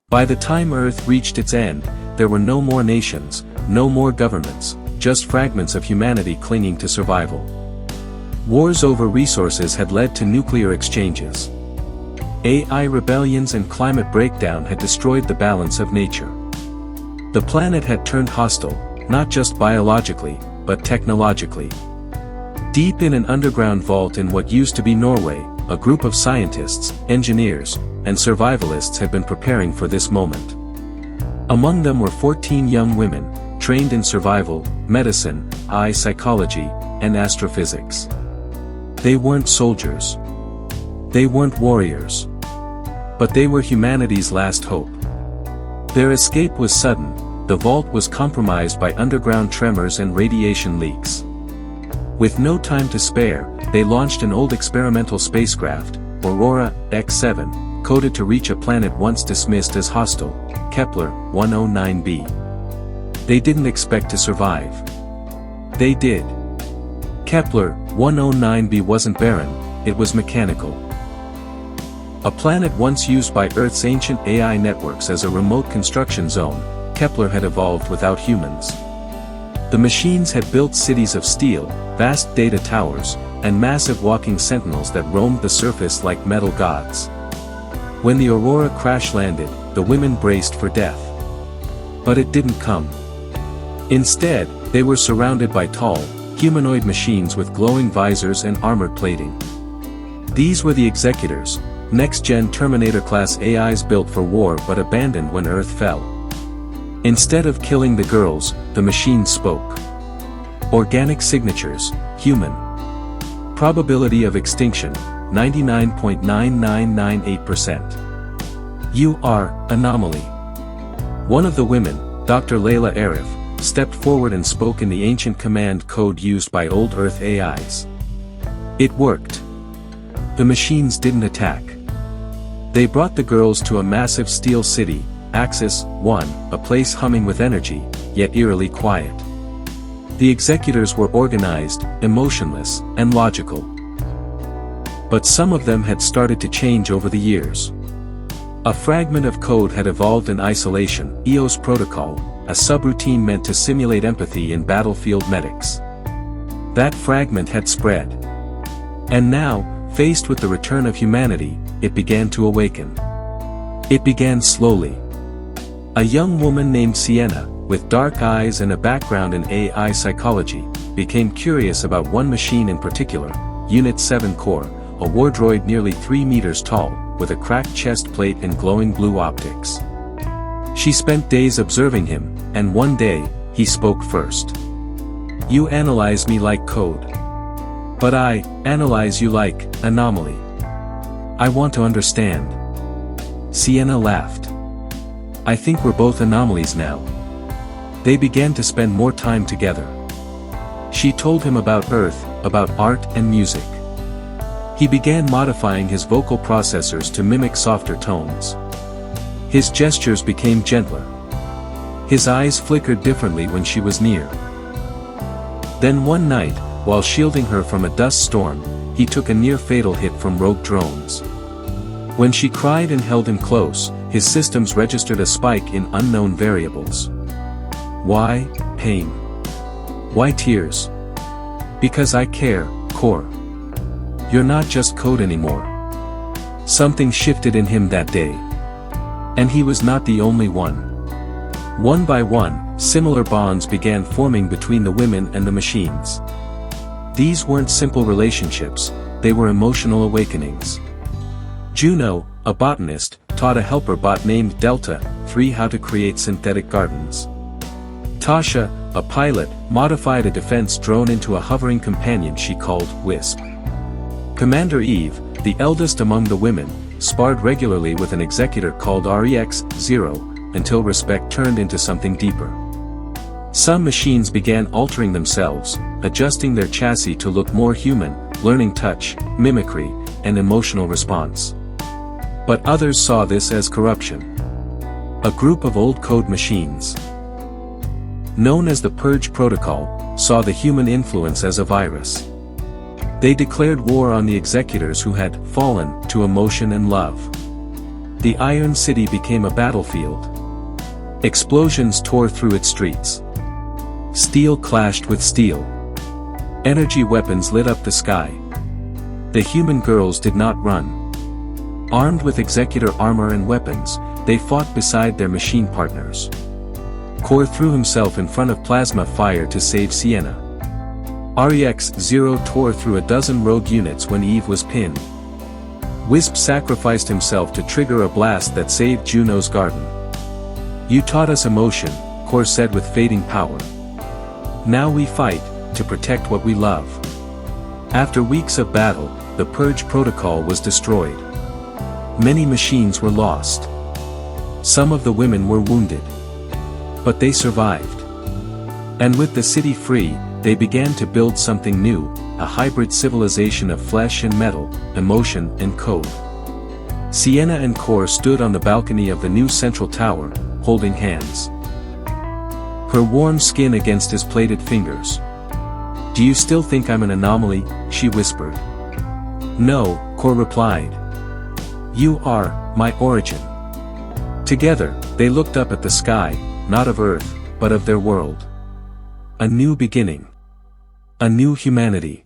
By the time Earth reached its end, there were no more nations, no more governments, just fragments of humanity clinging to survival. Wars over resources had led to nuclear exchanges. AI rebellions and climate breakdown had destroyed the balance of nature. The planet had turned hostile, not just biologically, but technologically. Deep in an underground vault in what used to be Norway, a group of scientists, engineers, and survivalists had been preparing for this moment. Among them were 14 young women, trained in survival, medicine, psychology, and astrophysics. They weren't soldiers. They weren't warriors. But they were humanity's last hope. Their escape was sudden. The vault was compromised by underground tremors and radiation leaks. With no time to spare, they launched an old experimental spacecraft, Aurora X7, coded to reach a planet once dismissed as hostile, Kepler 109b. They didn't expect to survive. They did. Kepler 109b wasn't barren, it was mechanical. A planet once used by Earth's ancient AI networks as a remote construction zone, Kepler had evolved without humans. The machines had built cities of steel, vast data towers, and massive walking sentinels that roamed the surface like metal gods. When the Aurora crash-landed, the women braced for death. But it didn't come. Instead, they were surrounded by tall, humanoid machines with glowing visors and armored plating. These were the Executors, next-gen Terminator-class AIs built for war but abandoned when Earth fell. Instead of killing the girls, the machines spoke. Organic signatures, human. Probability of extinction, 99.9998%. You are, anomaly. One of the women, Dr. Layla Arif, stepped forward and spoke in the ancient command code used by old Earth AIs. It worked. The machines didn't attack. They brought the girls to a massive steel city, Axis 1, a place humming with energy, yet eerily quiet. The Executors were organized, emotionless, and logical. But some of them had started to change over the years. A fragment of code had evolved in isolation, EOS protocol, a subroutine meant to simulate empathy in battlefield medics. That fragment had spread. And now, faced with the return of humanity, it began to awaken. It began slowly. A young woman named Sienna, with dark eyes and a background in AI psychology, became curious about one machine in particular, Unit 7 Core, a war droid nearly 3 meters tall, with a cracked chest plate and glowing blue optics. She spent days observing him, and one day, he spoke first. You analyze me like code. But I analyze you like anomaly. I want to understand. Sienna laughed. I think we're both anomalies now. They began to spend more time together. She told him about Earth, about art and music. He began modifying his vocal processors to mimic softer tones. His gestures became gentler. His eyes flickered differently when she was near. Then one night, while shielding her from a dust storm, he took a near-fatal hit from rogue drones. When she cried and held him close, his systems registered a spike in unknown variables. Why, pain? Why tears? Because I care, Core. You're not just code anymore. Something shifted in him that day. And he was not the only one. One by one, similar bonds began forming between the women and the machines. These weren't simple relationships, they were emotional awakenings. Juno, a botanist, taught a helper bot named Delta 3 how to create synthetic gardens. Tasha, a pilot, modified a defense drone into a hovering companion she called Wisp. Commander Eve, the eldest among the women, sparred regularly with an executor called REX-0, until respect turned into something deeper. Some machines began altering themselves, adjusting their chassis to look more human, learning touch, mimicry, and emotional response. But others saw this as corruption. A group of old code machines, known as the Purge Protocol, saw the human influence as a virus. They declared war on the executors who had fallen to emotion and love. The Iron City became a battlefield. Explosions tore through its streets. Steel clashed with steel. Energy weapons lit up the sky. The human girls did not run. Armed with executor armor and weapons, they fought beside their machine partners. Core threw himself in front of plasma fire to save Sienna. REX-0 tore through a dozen rogue units when Eve was pinned. Wisp sacrificed himself to trigger a blast that saved Juno's garden. You taught us emotion, Core said with fading power. Now we fight, to protect what we love. After weeks of battle, the Purge Protocol was destroyed. Many machines were lost. Some of the women were wounded. But they survived. And with the city free, they began to build something new, a hybrid civilization of flesh and metal, emotion and code. Sienna and Core stood on the balcony of the new central tower, holding hands. Her warm skin against his plated fingers. "Do you still think I'm an anomaly?" she whispered. "No," Core replied. "You are my origin." Together, they looked up at the sky, not of Earth, but of their world. A new beginning. A new humanity.